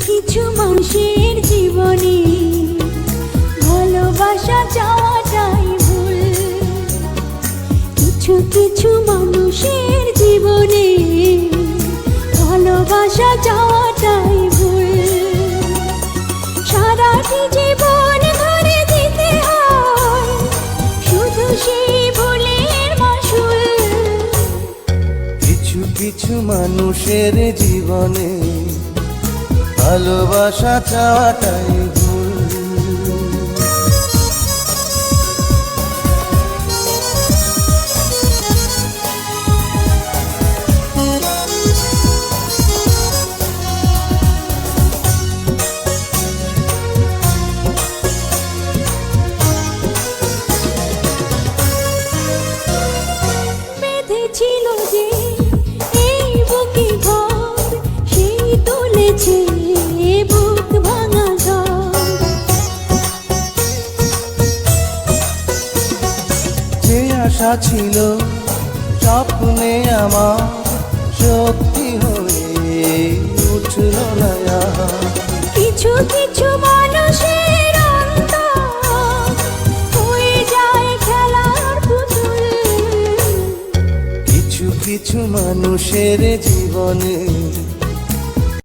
কিছু মানুষের জীবনে ভালোবাসা চাওয়াটাই ভুল। কিছু কিছু মানুষের জীবনে ভালোবাসা চাওয়াটাই ভুল। সারাটি জীবন ধরে দিতে হয় শুধু সেই ভুলের মাসুল। কিছু কিছু মানুষের জীবনে ভালোবাসা চাওয়াটাই ভুল। বেঁধেছিল যে এই বুকে ঘর, সেই তুলেছে বুক ভাঙা ঝড়। যে আশা ছিল স্বপ্নে আমার সত্যি হয়ে উঠল না আর। কিছু কিছু মানুষের অন্তর হয়ে যায় খেলার পুতুল। কিছু কিছু মানুষের জীবনে